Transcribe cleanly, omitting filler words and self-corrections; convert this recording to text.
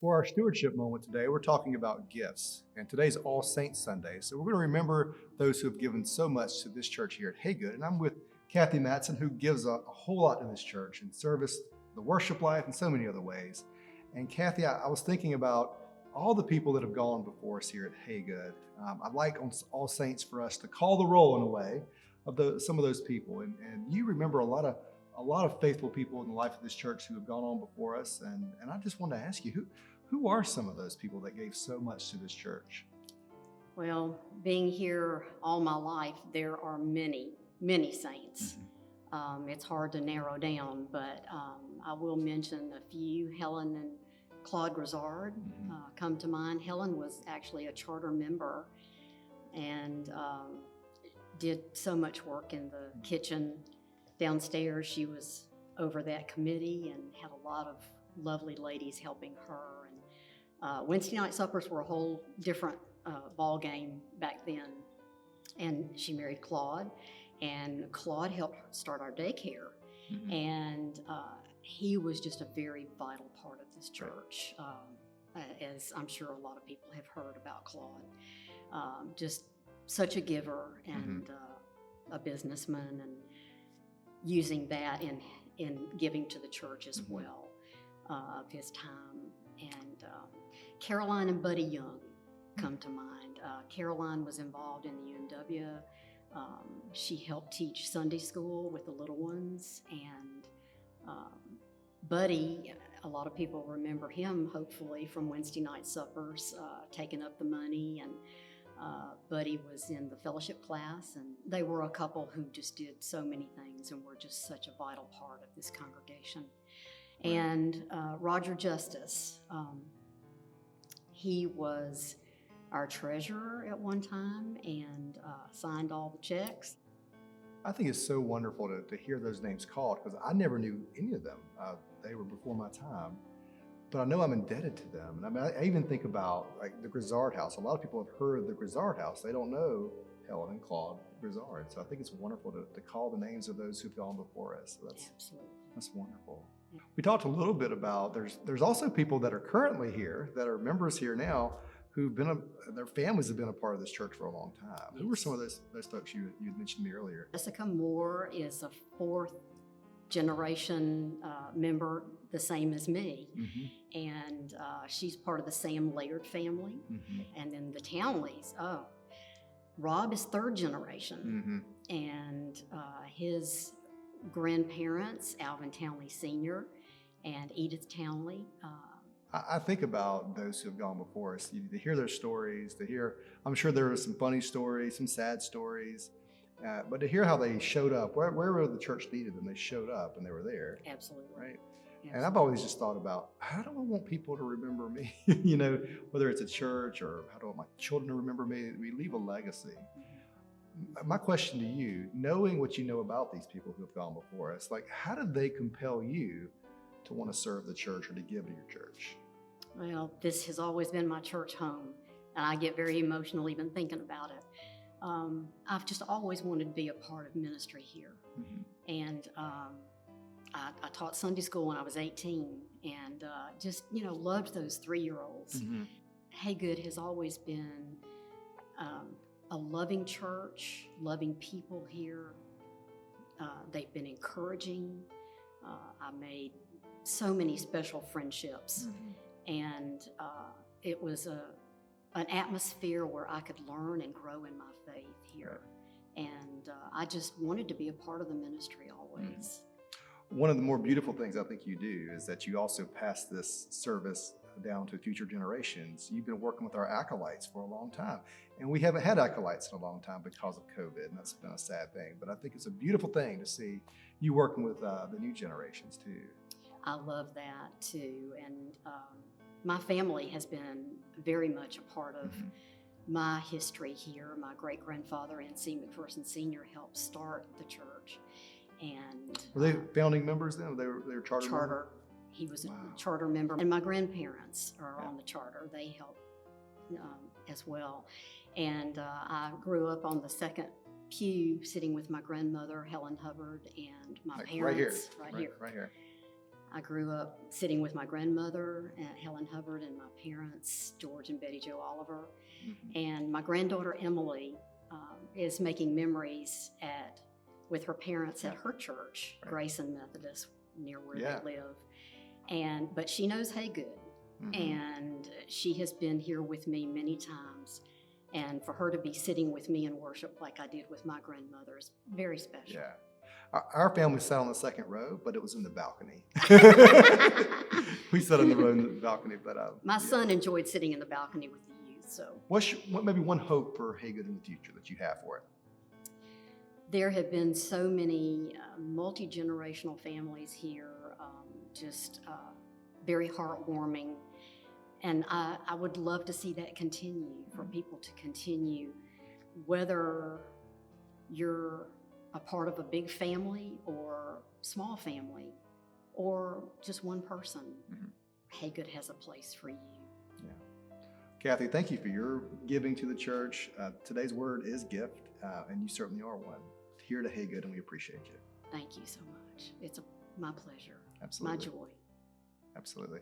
For our stewardship moment today, we're talking about gifts, and today's All Saints Sunday. So we're going to remember those who have given so much to this church here at Haygood. And I'm with Kathy Matson, who gives a whole lot to this church in service, the worship life, and so many other ways. And Kathy, I was thinking about all the people that have gone before us here at Haygood. I'd like on All Saints for us to call the roll in a way of some of those people. And you remember a lot of faithful people in the life of this church who have gone on before us. And I just wanted to ask you, who are some of those people that gave so much to this church? Well, being here all my life, there are many, many saints. It's hard to narrow down, but I will mention a few. Helen and Claude Grizzard come to mind. Helen was actually a charter member and did so much work in the kitchen downstairs. She was over that committee and had a lot of lovely ladies helping her. And Wednesday night suppers were a whole different ball game back then. And she married Claude, and Claude helped start our daycare. And he was just a very vital part of this church, as I'm sure a lot of people have heard about Claude. Just such a giver and a businessman, and using that in giving to the church as well of his time. And Caroline and Buddy Young come to mind. Caroline was involved in the UNW. She helped teach Sunday school with the little ones, and Buddy, a lot of people remember him hopefully from Wednesday night suppers, taking up the money, and Buddy was in the fellowship class, and they were a couple who just did so many things and were just such a vital part of this congregation. And Roger Justice, he was our treasurer at one time and signed all the checks. I think it's so wonderful to hear those names called, because I never knew any of them. They were before my time, but I know I'm indebted to them. And I mean, I even think about like the Grizzard House. A lot of people have heard of the Grizzard House. They don't know Helen and Claude Grizzard. So I think it's wonderful to call the names of those who've gone before us. So that's wonderful. Yeah. We talked a little bit about there's also people that are currently here, that are members here now, who've been their families have been a part of this church for a long time. Yes. Who were some of those folks you mentioned to me earlier? Jessica Moore is a fourth generation member, the same as me, and she's part of the Sam Laird family. And then the Townleys. Rob is third generation, and his grandparents, Alvin Townley Sr. and Edith Townley. I think about those who have gone before us, to hear their stories, I'm sure there are some funny stories, some sad stories, but to hear how they showed up, wherever the church needed them, they showed up and they were there. Absolutely. Right? Absolutely. And I've always just thought about, how do I want people to remember me? Whether it's a church, or how do I want my children to remember me? We leave a legacy. My question to you, knowing what you know about these people who have gone before us, like, how did they compel you to want to serve the church or to give to your church? Well, this has always been my church home, and I get very emotional even thinking about it. I've just always wanted to be a part of ministry here. And I taught Sunday school when I was 18, and just, loved those 3-year-olds. Haygood has always been a loving church, loving people here. They've been encouraging. I made so many special friendships, and it was an atmosphere where I could learn and grow in my faith here. And I just wanted to be a part of the ministry always. One of the more beautiful things I think you do is that you also pass this service down to future generations. You've been working with our acolytes for a long time, and we haven't had acolytes in a long time because of COVID, and that's been a sad thing. But I think it's a beautiful thing to see you working with the new generations too. I love that too, and my family has been very much a part of my history here. My great-grandfather, N.C. McPherson Sr., helped start the church. And were they founding members then? They were charter. Charter. He was a charter member, and my grandparents are on the charter. They helped as well. And I grew up on the second pew, sitting with my grandmother, Helen Hubbard, and my parents. Right here. I grew up sitting with my grandmother, Helen Hubbard, and parents, George and Betty Jo Oliver. Mhm. And my granddaughter Emily is making memories with her parents at her church, Right. Grayson Methodist, near where Yeah. they live. But she knows Haygood, Mhm. and she has been here with me many times. And for her to be sitting with me in worship like I did with my grandmother is very special. Yeah. Our family sat on the second row, but it was in the balcony. We sat in the row in the balcony, but My yeah. son enjoyed sitting in the balcony with the youth. So What maybe one hope for Haygood in the future that you have for it? there have been so many multi-generational families here, just very heartwarming. And I would love to see that continue, for people to continue, whether you're a part of a big family or small family or just one person. Haygood has a place for you. Yeah. Kathy, thank you for your giving to the church. Today's word is gift, and you certainly are one. Here to Haygood, and we appreciate you. Thank you so much. It's my pleasure, Absolutely. my joy. Absolutely.